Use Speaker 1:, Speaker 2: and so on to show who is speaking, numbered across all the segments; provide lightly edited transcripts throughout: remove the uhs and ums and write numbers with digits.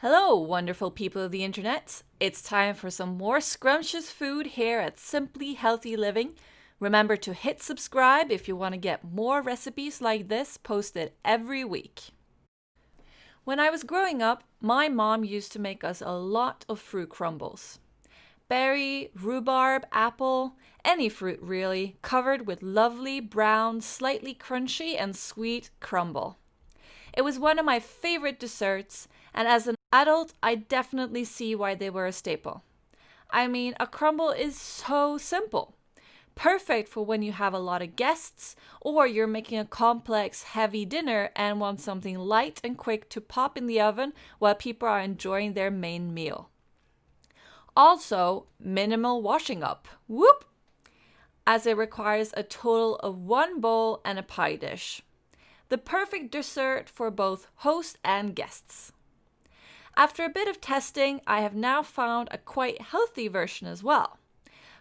Speaker 1: Hello, wonderful people of the internet. It's time for some more scrumptious food here at Simply Healthy Living. Remember to hit subscribe if you want to get more recipes like this posted every week. When I was growing up, my mom used to make us a lot of fruit crumbles. Berry, rhubarb, apple, any fruit really, covered with lovely brown, slightly crunchy and sweet crumble. It was one of my favorite desserts, and as an adult, I definitely see why they were a staple. I mean, a crumble is so simple. Perfect for when you have a lot of guests, or you're making a complex, heavy dinner and want something light and quick to pop in the oven while people are enjoying their main meal. Also, minimal washing up. Whoop! As it requires a total of one bowl and a pie dish. The perfect dessert for both host and guests. After a bit of testing, I have now found a quite healthy version as well.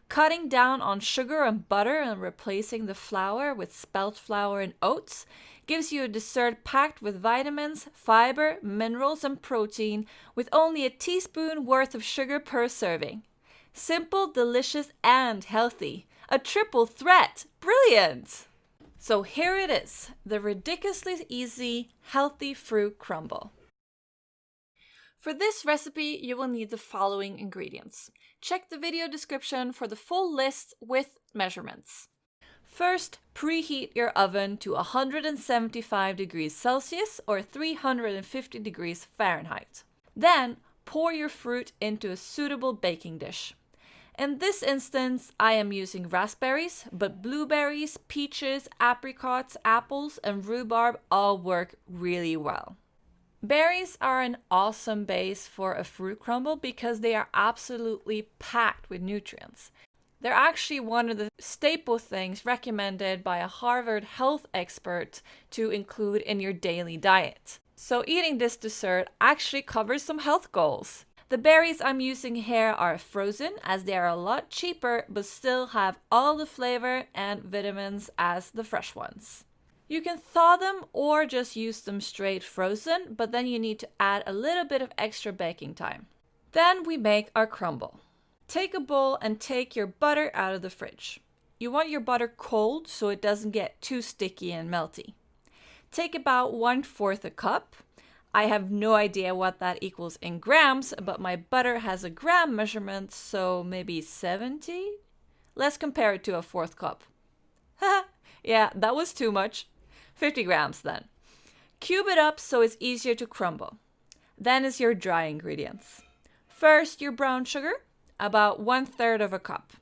Speaker 1: Cutting down on sugar and butter and replacing the flour with spelt flour and oats gives you a dessert packed with vitamins, fiber, minerals, and protein with only a teaspoon worth of sugar per serving. Simple, delicious, and healthy. A triple threat. Brilliant! So here it is, the ridiculously easy, healthy fruit crumble. For this recipe, you will need the following ingredients. Check the video description for the full list with measurements. First, preheat your oven to 175 degrees Celsius or 350 degrees Fahrenheit. Then, pour your fruit into a suitable baking dish. In this instance, I am using raspberries, but blueberries, peaches, apricots, apples, and rhubarb all work really well. Berries are an awesome base for a fruit crumble because they are absolutely packed with nutrients. They're actually one of the staple things recommended by a Harvard health expert to include in your daily diet. So eating this dessert actually covers some health goals. The berries I'm using here are frozen as they are a lot cheaper but still have all the flavor and vitamins as the fresh ones. You can thaw them or just use them straight frozen, but then you need to add a little bit of extra baking time. Then we make our crumble. Take a bowl and take your butter out of the fridge. You want your butter cold so it doesn't get too sticky and melty. Take about 1/4 a cup. I have no idea what that equals in grams, but my butter has a gram measurement, so maybe 70? Let's compare it to a 1/4 cup. Haha, yeah, that was too much. 50 grams then. Cube it up so it's easier to crumble. Then is your dry ingredients. First, your brown sugar, about 1/3 of a cup.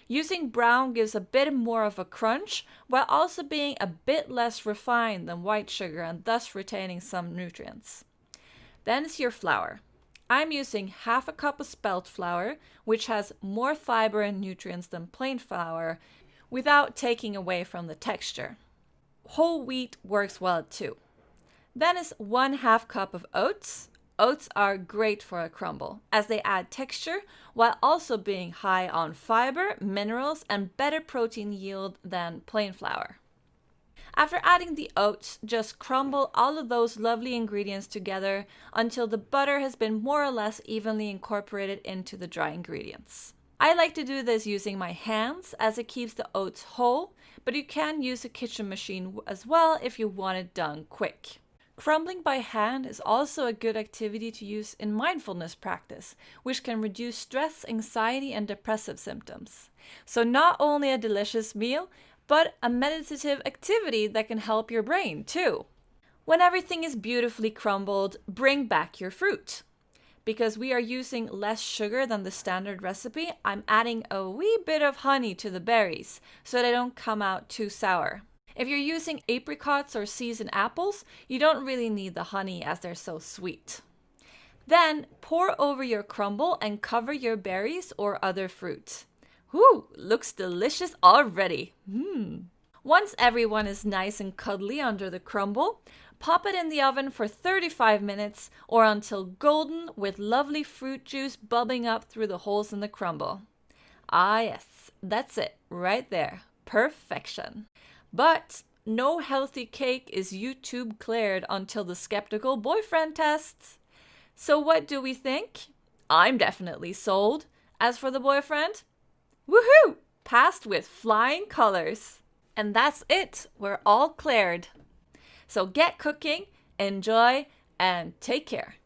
Speaker 1: Using brown gives a bit more of a crunch, while also being a bit less refined than white sugar and thus retaining some nutrients. Then is your flour. I'm using 1/2 a cup of spelt flour, which has more fiber and nutrients than plain flour, without taking away from the texture. Whole wheat works well too. Then is 1/2 cup of oats. Oats are great for a crumble, as they add texture while also being high on fiber, minerals, and better protein yield than plain flour. After adding the oats, just crumble all of those lovely ingredients together until the butter has been more or less evenly incorporated into the dry ingredients. I like to do this using my hands as it keeps the oats whole, but you can use a kitchen machine as well if you want it done quick. Crumbling by hand is also a good activity to use in mindfulness practice, which can reduce stress, anxiety, and depressive symptoms. So not only a delicious meal, but a meditative activity that can help your brain too. When everything is beautifully crumbled, bring back your fruit. Because we are using less sugar than the standard recipe, I'm adding a wee bit of honey to the berries so they don't come out too sour. If you're using apricots or seasoned apples, you don't really need the honey as they're so sweet. Then pour over your crumble and cover your berries or other fruit. Whew, looks delicious already. Once everyone is nice and cuddly under the crumble, pop it in the oven for 35 minutes or until golden with lovely fruit juice bubbling up through the holes in the crumble. Ah yes, that's it, right there. Perfection. But no healthy cake is YouTube cleared until the skeptical boyfriend test. So what do we think? I'm definitely sold. As for the boyfriend, woohoo! Passed with flying colors. And that's it. We're all cleared. So get cooking, enjoy, and take care.